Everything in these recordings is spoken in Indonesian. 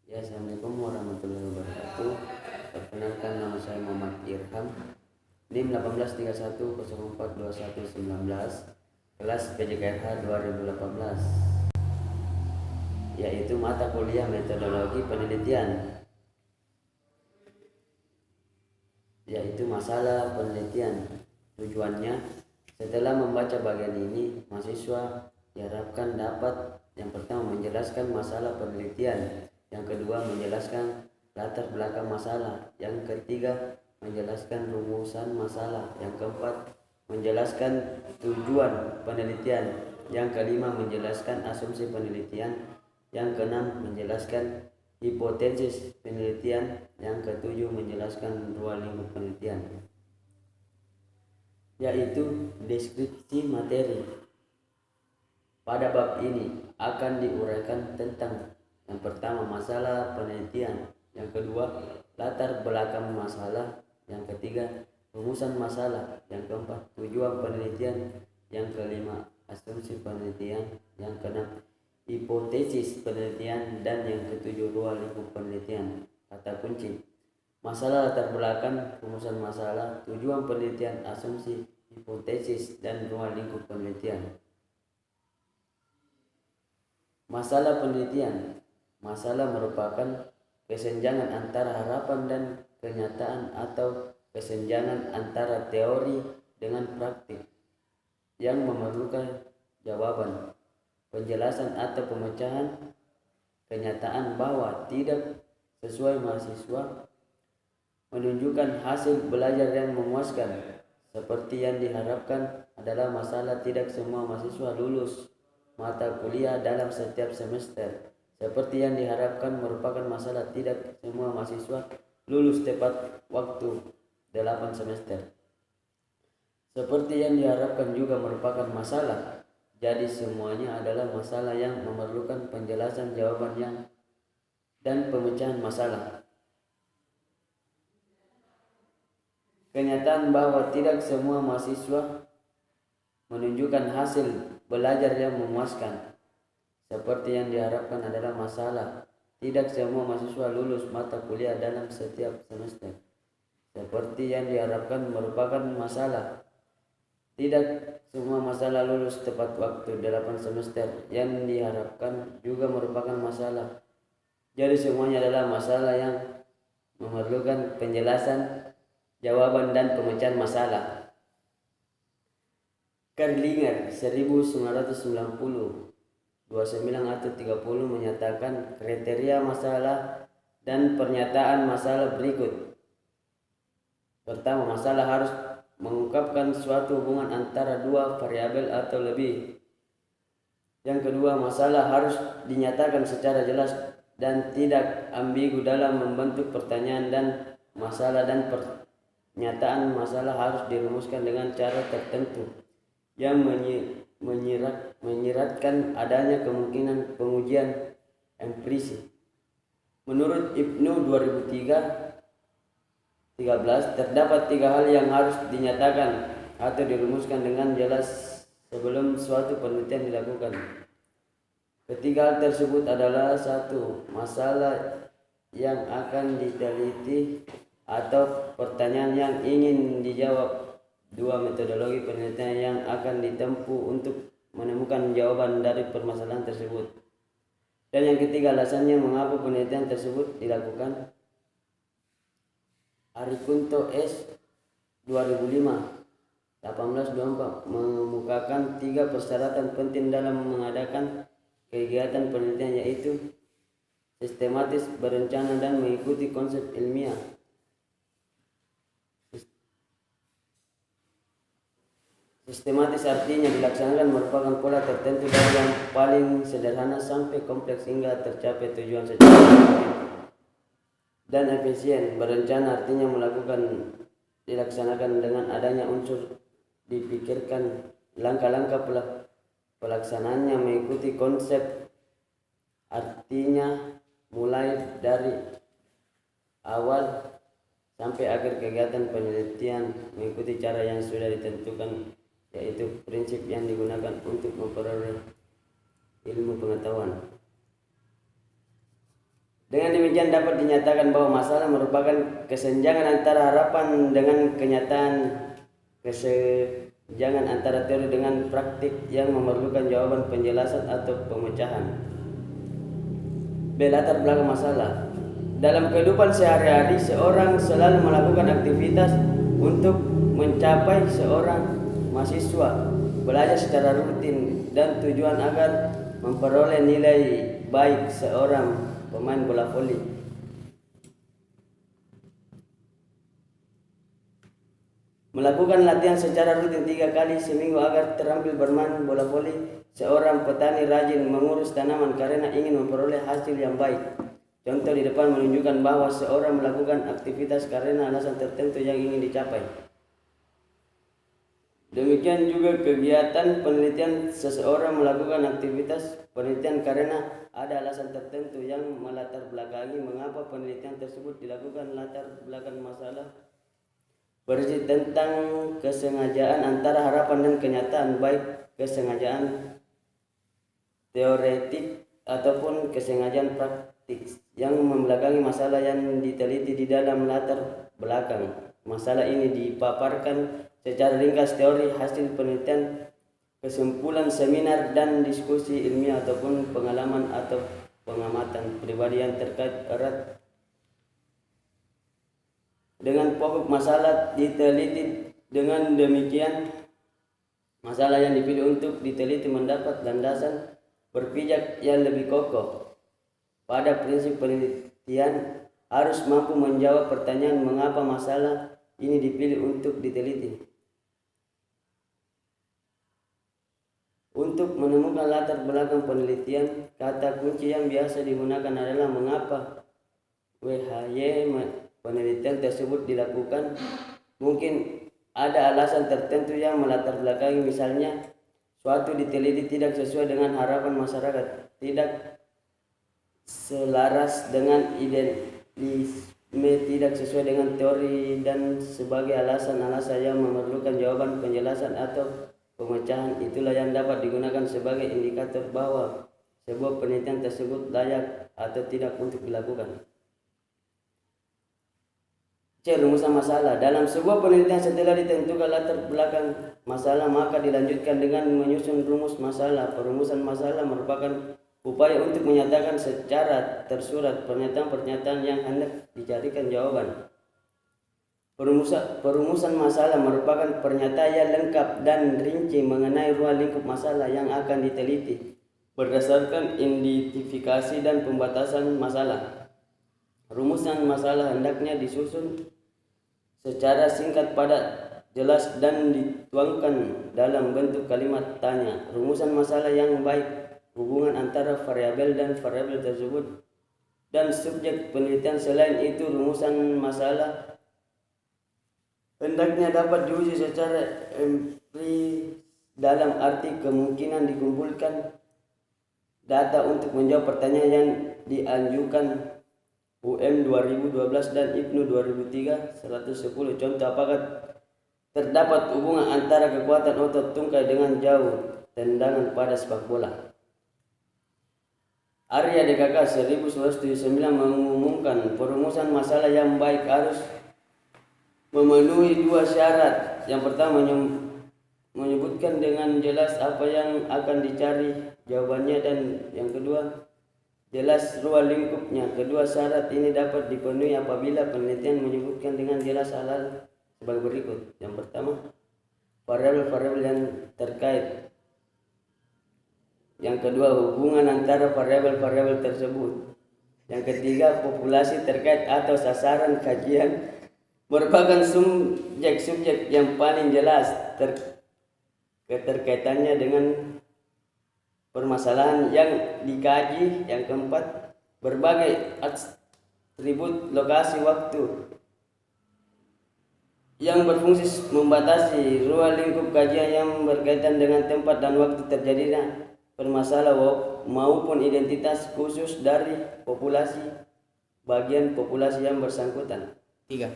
Ya, Assalamualaikum warahmatullahi wabarakatuh. Perkenalkan, nama saya Muhammad Irham, NIM 1831042119, kelas PJKH 2018, yaitu mata kuliah metodologi penelitian, yaitu masalah penelitian. Tujuannya, setelah membaca bagian ini, mahasiswa diharapkan dapat yang pertama menjelaskan masalah penelitian, yang kedua menjelaskan latar belakang masalah, yang ketiga menjelaskan rumusan masalah, yang keempat menjelaskan tujuan penelitian, yang kelima menjelaskan asumsi penelitian, yang keenam menjelaskan hipotesis penelitian, yang ketujuh menjelaskan ruang lingkup penelitian, yaitu deskripsi materi. Pada bab ini akan diuraikan tentang yang pertama masalah penelitian, yang kedua latar belakang masalah, yang ketiga rumusan masalah, yang keempat tujuan penelitian, yang kelima asumsi penelitian, yang keenam hipotesis penelitian, dan yang ketujuh ruang lingkup penelitian. Kata kunci: masalah, latar belakang, rumusan masalah, tujuan penelitian, asumsi, hipotesis, dan ruang lingkup penelitian. Masalah penelitian. Masalah merupakan kesenjangan antara harapan dan kenyataan atau kesenjangan antara teori dengan praktik yang memerlukan jawaban, penjelasan atau pemecahan. Kenyataan bahwa tidak sesuai mahasiswa menunjukkan hasil belajar yang memuaskan seperti yang diharapkan adalah masalah. Tidak semua mahasiswa lulus mata kuliah dalam setiap semester seperti yang diharapkan merupakan masalah. Tidak semua mahasiswa lulus tepat waktu 8 semester seperti yang diharapkan juga merupakan masalah. Jadi semuanya adalah masalah yang memerlukan penjelasan, jawaban dan pemecahan masalah. Kenyataan bahwa tidak semua mahasiswa menunjukkan hasil belajar yang memuaskan seperti yang diharapkan adalah masalah. Tidak semua mahasiswa lulus mata kuliah dalam setiap semester seperti yang diharapkan merupakan masalah. Tidak semua masalah lulus tepat waktu 8 semester yang diharapkan juga merupakan masalah. Jadi semuanya adalah masalah yang memerlukan penjelasan, jawaban, dan pemecahan masalah. Kerlinger 1990 29 atau 30 menyatakan kriteria masalah dan pernyataan masalah berikut. Pertama, masalah harus mengungkapkan suatu hubungan antara dua variabel atau lebih. Yang kedua, masalah harus dinyatakan secara jelas dan tidak ambigu dalam membentuk pertanyaan dan masalah, dan pernyataan masalah harus dirumuskan dengan cara tertentu yang menyiratkan adanya kemungkinan pengujian empiris. Menurut Ibnu 2013, terdapat 3 hal yang harus dinyatakan atau dirumuskan dengan jelas sebelum suatu penelitian dilakukan. Ketiga hal tersebut adalah: 1. Masalah yang akan diteliti atau pertanyaan yang ingin dijawab. 2. Metodologi penelitian yang akan ditempuh untuk menemukan jawaban dari permasalahan tersebut. Dan yang ketiga, alasannya mengapa penelitian tersebut dilakukan. Arikunto S. 2005-1824 mengemukakan 3 persyaratan penting dalam mengadakan kegiatan penelitian, yaitu sistematis, berencana, dan mengikuti konsep ilmiah. Sistematis artinya dilaksanakan merupakan pola tertentu dari yang paling sederhana sampai kompleks hingga tercapai tujuan secara efektif dan efisien. Berencana artinya dilaksanakan dengan adanya unsur dipikirkan langkah-langkah pelaksanaannya. Mengikuti konsep artinya mulai dari awal sampai akhir kegiatan penelitian mengikuti cara yang sudah ditentukan, yaitu prinsip yang digunakan untuk memperoleh ilmu pengetahuan. Dengan demikian dapat dinyatakan bahwa masalah merupakan kesenjangan antara harapan dengan kenyataan, kesenjangan antara teori dengan praktik yang memerlukan jawaban, penjelasan atau pemecahan. Latar belakang masalah. Dalam kehidupan sehari-hari, seorang selalu melakukan aktivitas untuk mencapai seorang mahasiswa belajar secara rutin dan tujuan agar memperoleh nilai baik seorang pemain bola voli. Melakukan latihan secara rutin 3 kali seminggu agar terampil bermain bola voli. Seorang petani rajin mengurus tanaman karena ingin memperoleh hasil yang baik. Contoh di depan menunjukkan bahwa seorang melakukan aktivitas karena alasan tertentu yang ingin dicapai. Demikian juga kegiatan penelitian, seseorang melakukan aktivitas penelitian karena ada alasan tertentu yang melatar belakangi mengapa penelitian tersebut dilakukan. Latar belakang masalah berisi tentang kesengajaan antara harapan dan kenyataan, baik kesengajaan teoretik ataupun kesengajaan praktik yang membelakangi masalah yang diteliti. Di dalam latar belakang masalah ini dipaparkan secara ringkas teori, hasil penelitian, kesimpulan seminar dan diskusi ilmiah ataupun pengalaman atau pengamatan pribadi yang terkait erat dengan pokok masalah diteliti. Dengan demikian, masalah yang dipilih untuk diteliti mendapat landasan berpijak yang lebih kokoh. Pada prinsip penelitian harus mampu menjawab pertanyaan mengapa masalah ini dipilih untuk diteliti. Untuk menemukan latar belakang penelitian, kata kunci yang biasa digunakan adalah mengapa WHY penelitian tersebut dilakukan. Mungkin ada alasan tertentu yang melatar belakangi, misalnya suatu diteliti tidak sesuai dengan harapan masyarakat, tidak selaras dengan idealisme, tidak sesuai dengan teori, dan sebagai alasan-alasan yang memerlukan jawaban, penjelasan atau pemecahan. Itulah yang dapat digunakan sebagai indikator bahwa sebuah penelitian tersebut layak atau tidak untuk dilakukan. Rumusan masalah. Dalam sebuah penelitian, setelah ditentukan latar belakang masalah, maka dilanjutkan dengan menyusun rumus masalah. Perumusan masalah merupakan upaya untuk menyatakan secara tersurat pernyataan-pernyataan yang hendak dicarikan jawaban. Perumusan masalah merupakan pernyataan yang lengkap dan rinci mengenai ruang lingkup masalah yang akan diteliti berdasarkan identifikasi dan pembatasan masalah. Rumusan masalah hendaknya disusun secara singkat, padat, jelas, dan dituangkan dalam bentuk kalimat tanya. Rumusan masalah yang baik, hubungan antara variabel dan variabel tersebut dan subjek penelitian. Selain itu, rumusan masalah hendaknya dapat diuji secara empiris, dalam arti kemungkinan dikumpulkan data untuk menjawab pertanyaan yang diajukan UM 2012 dan IPNU 2003 110. Contoh, apakah terdapat hubungan antara kekuatan otot tungkai dengan jauh tendangan pada sepak bola? Arya DKK 1979 mengumumkan perumusan masalah yang baik harus memenuhi 2 syarat. Yang pertama, menyebutkan dengan jelas apa yang akan dicari jawabannya, dan yang kedua, jelas ruang lingkupnya. Kedua syarat ini dapat dipenuhi apabila penelitian menyebutkan dengan jelas hal-hal sebagai berikut. Yang pertama, variabel-variabel yang terkait. Yang kedua, hubungan antara variabel-variabel tersebut. Yang ketiga, populasi terkait atau sasaran kajian merupakan subjek-subjek yang paling jelas keterkaitannya dengan permasalahan yang dikaji. Yang keempat, berbagai atribut lokasi waktu yang berfungsi membatasi ruang lingkup kajian yang berkaitan dengan tempat dan waktu terjadinya permasalahan maupun identitas khusus dari populasi, bagian populasi yang bersangkutan. 3.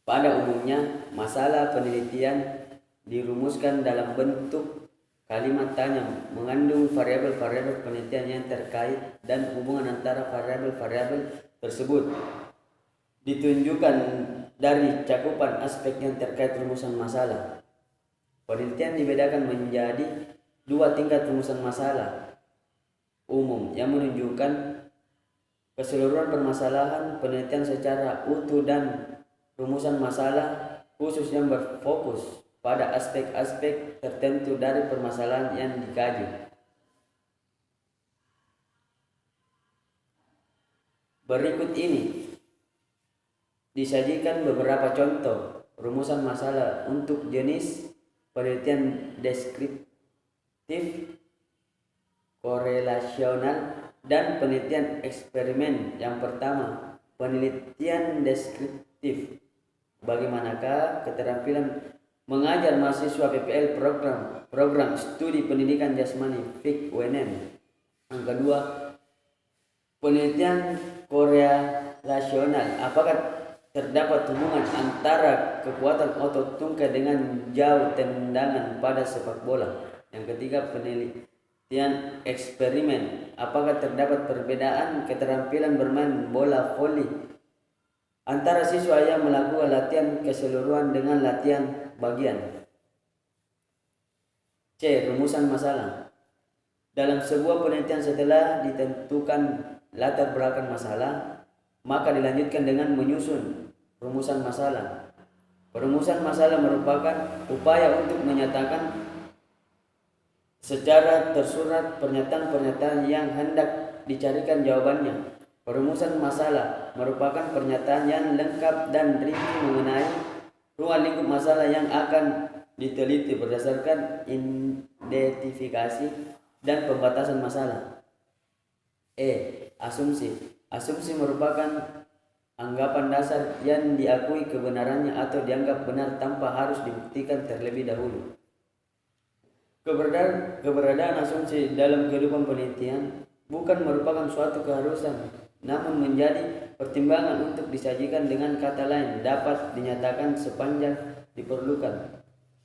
Pada umumnya, masalah penelitian dirumuskan dalam bentuk Kalimat tanya mengandung variabel-variabel penelitian yang terkait dan hubungan antara variabel-variabel tersebut ditunjukkan dari cakupan aspek yang terkait rumusan masalah. Penelitian dibedakan menjadi 2 tingkat rumusan masalah umum yang menunjukkan keseluruhan permasalahan penelitian secara utuh dan rumusan masalah khusus yang berfokus pada aspek-aspek tertentu dari permasalahan yang dikaji. Berikut ini disajikan beberapa contoh rumusan masalah untuk jenis penelitian deskriptif, korelasional, dan penelitian eksperimen. Yang pertama, penelitian deskriptif. Bagaimanakah keterampilan mengajar mahasiswa PPL program studi pendidikan jasmani FIK UNM. Yang kedua, penelitian korelasional. Apakah terdapat hubungan antara kekuatan otot tungkai dengan jauh tendangan pada sepak bola. Yang ketiga, penelitian eksperimen. Apakah terdapat perbedaan keterampilan bermain bola voli antara siswa yang melakukan latihan keseluruhan dengan latihan bagian. C. Rumusan masalah. Dalam sebuah penelitian setelah ditentukan latar belakang masalah, maka dilanjutkan dengan menyusun rumusan masalah. Perumusan masalah merupakan upaya untuk menyatakan secara tersurat pernyataan-pernyataan yang hendak dicarikan jawabannya. Perumusan masalah merupakan pernyataan yang lengkap dan rinci mengenai ruang lingkup masalah yang akan diteliti berdasarkan identifikasi dan pembatasan masalah. Asumsi. Asumsi merupakan anggapan dasar yang diakui kebenarannya atau dianggap benar tanpa harus dibuktikan terlebih dahulu. Keberadaan asumsi dalam kehidupan penelitian bukan merupakan suatu keharusan, namun menjadi pertimbangan untuk disajikan. Dengan kata lain, dapat dinyatakan sepanjang diperlukan.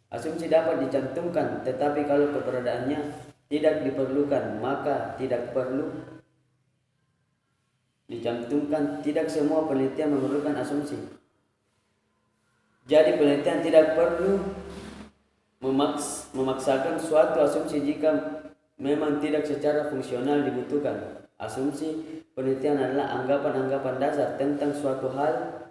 Asumsi dapat dicantumkan, tetapi kalau keberadaannya tidak diperlukan, maka tidak perlu dicantumkan. Tidak semua penelitian memerlukan asumsi. Jadi penelitian tidak perlu memaksakan suatu asumsi jika memang tidak secara fungsional dibutuhkan. Asumsi penelitian adalah anggapan-anggapan dasar tentang suatu hal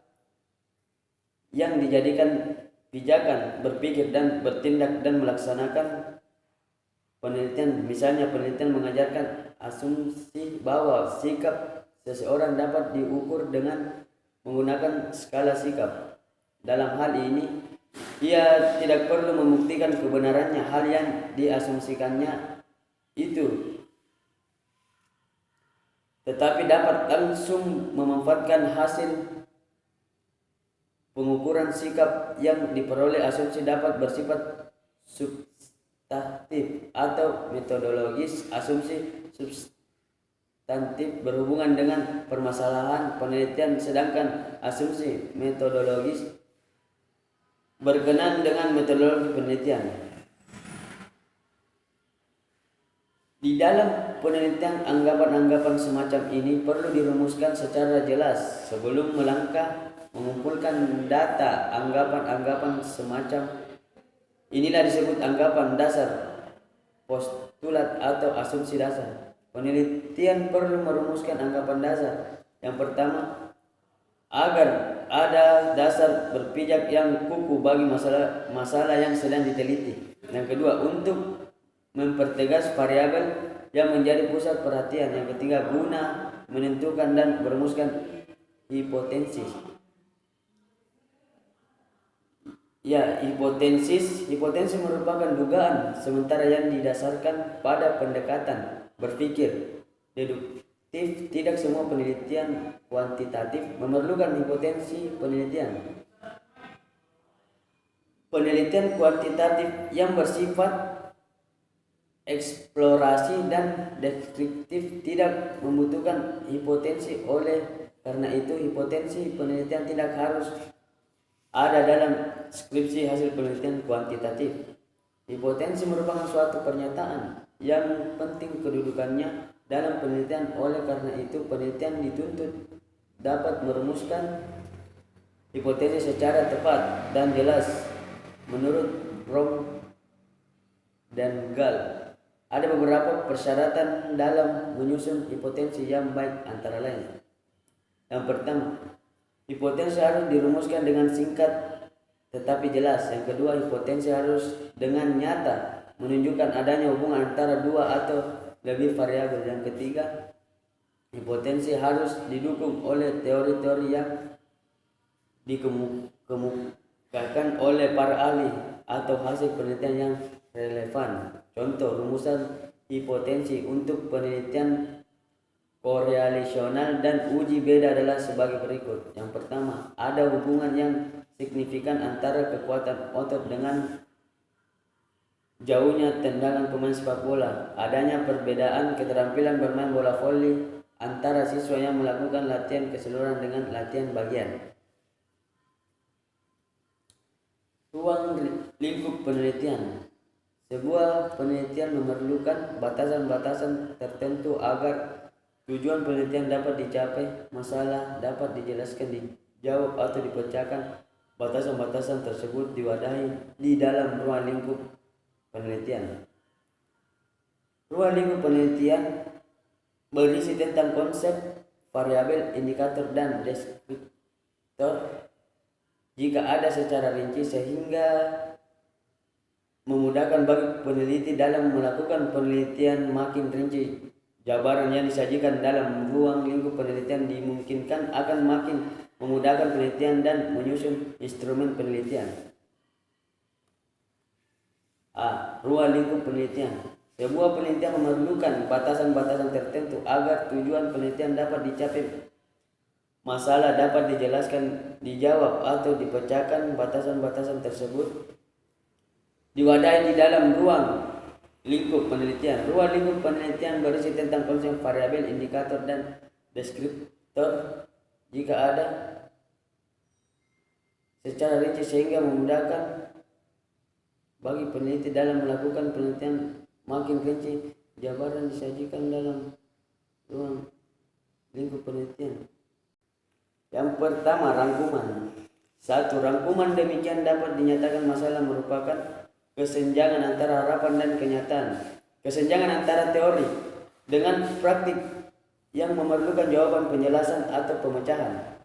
yang dijadikan pijakan berpikir dan bertindak dan melaksanakan penelitian. Misalnya penelitian mengajarkan asumsi bahwa sikap seseorang dapat diukur dengan menggunakan skala sikap. Dalam hal ini, ia tidak perlu membuktikan kebenarannya hal yang diasumsikannya itu, tetapi dapat langsung memanfaatkan hasil pengukuran sikap yang diperoleh. Asumsi dapat bersifat substantif atau metodologis. Asumsi substantif berhubungan dengan permasalahan penelitian, sedangkan asumsi metodologis berkenaan dengan metodologi penelitian. Di dalam penelitian, anggapan-anggapan semacam ini perlu dirumuskan secara jelas sebelum melangkah mengumpulkan data. Anggapan-anggapan semacam inilah disebut anggapan dasar, postulat atau asumsi dasar. Penelitian perlu merumuskan anggapan dasar. Yang pertama, agar ada dasar berpijak yang kukuh bagi masalah yang sedang diteliti. Yang kedua, untuk mempertegas variabel yang menjadi pusat perhatian. Yang ketiga, guna menentukan dan merumuskan hipotesis. Hipotesis merupakan dugaan sementara yang didasarkan pada pendekatan berpikir deduktif. Tidak semua penelitian kuantitatif memerlukan hipotesis penelitian. Penelitian kuantitatif yang bersifat eksplorasi dan deskriptif tidak membutuhkan hipotesis. Oleh karena itu, hipotesis penelitian tidak harus ada dalam skripsi hasil penelitian kuantitatif. Hipotensi merupakan suatu pernyataan yang penting kedudukannya dalam penelitian. Oleh karena itu, penelitian dituntut dapat merumuskan hipotesis secara tepat dan jelas. Menurut Rom dan Gall, ada beberapa persyaratan dalam menyusun hipotesis yang baik, antara lain: yang pertama, hipotesis harus dirumuskan dengan singkat tetapi jelas. Yang kedua, hipotesis harus dengan nyata menunjukkan adanya hubungan antara dua atau lebih variabel. Yang ketiga, hipotesis harus didukung oleh teori-teori yang dikemukakan oleh para ahli atau hasil penelitian yang relevan. Contoh rumusan hipotesis untuk penelitian korelasional dan uji beda adalah sebagai berikut. Yang pertama, ada hubungan yang signifikan antara kekuatan otot dengan jauhnya tendangan pemain sepak bola. Adanya perbedaan keterampilan bermain bola voli antara siswa yang melakukan latihan keseluruhan dengan latihan bagian. Ruang lingkup penelitian. Sebuah penelitian memerlukan batasan-batasan tertentu agar tujuan penelitian dapat dicapai. Masalah dapat dijelaskan, dijawab atau dipecahkan. Batasan-batasan tersebut diwadahi di dalam ruang lingkup penelitian. Ruang lingkup penelitian berisi tentang konsep, variabel, indikator, dan deskriptor jika ada secara rinci, sehingga memudahkan bagi peneliti dalam melakukan penelitian. Makin rinci jabaran yang disajikan dalam ruang lingkup penelitian dimungkinkan akan makin memudahkan penelitian dan menyusun instrumen penelitian. Ruang lingkup penelitian. Sebuah penelitian memerlukan batasan-batasan tertentu agar tujuan penelitian dapat dicapai. Masalah dapat dijelaskan, dijawab atau dipecahkan. Batasan-batasan tersebut diwadahi di dalam ruang lingkup penelitian. Ruang lingkup penelitian berisi tentang konsep, variabel, indikator, dan deskriptor jika ada secara rinci, sehingga memudahkan bagi peneliti dalam melakukan penelitian. Makin rinci jabaran disajikan dalam ruang lingkup penelitian. Yang pertama, rangkuman. 1. Rangkuman demikian dapat dinyatakan masalah merupakan kesenjangan antara harapan dan kenyataan. Kesenjangan antara teori dengan praktik yang memerlukan jawaban, penjelasan, atau pemecahan.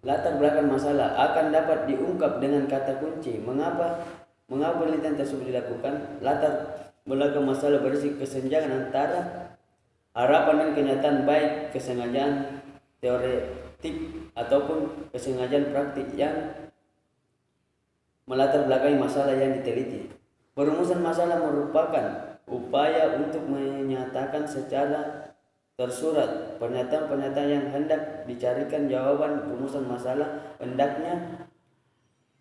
Latar belakang masalah akan dapat diungkap dengan kata kunci. Mengapa penelitian tersebut dilakukan? Latar belakang masalah berisi kesenjangan antara harapan dan kenyataan, baik kesengajaan teoretik ataupun kesengajaan praktik yang melatar belakangi masalah yang diteliti. Perumusan masalah merupakan upaya untuk menyatakan secara tersurat pernyataan-pernyataan yang hendak dicarikan jawaban. Rumusan masalah hendaknya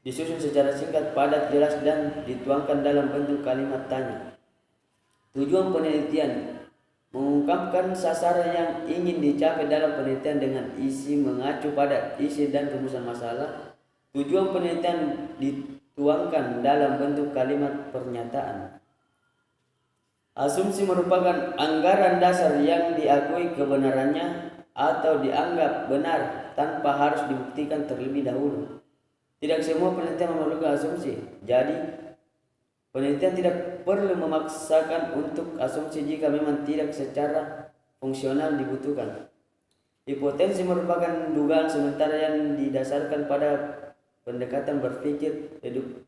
disusun secara singkat, padat, jelas, dan dituangkan dalam bentuk kalimat tanya. Tujuan penelitian: mengungkapkan sasaran yang ingin dicapai dalam penelitian dengan isi mengacu pada isi dan rumusan masalah. Tujuan penelitian dituangkan dalam bentuk kalimat pernyataan. Asumsi merupakan anggaran dasar yang diakui kebenarannya atau dianggap benar tanpa harus dibuktikan terlebih dahulu. Tidak semua penelitian memerlukan asumsi, jadi penelitian tidak perlu memaksakan untuk asumsi jika memang tidak secara fungsional dibutuhkan. Hipotesis merupakan dugaan sementara yang didasarkan pada pendekatan berpikir deduktif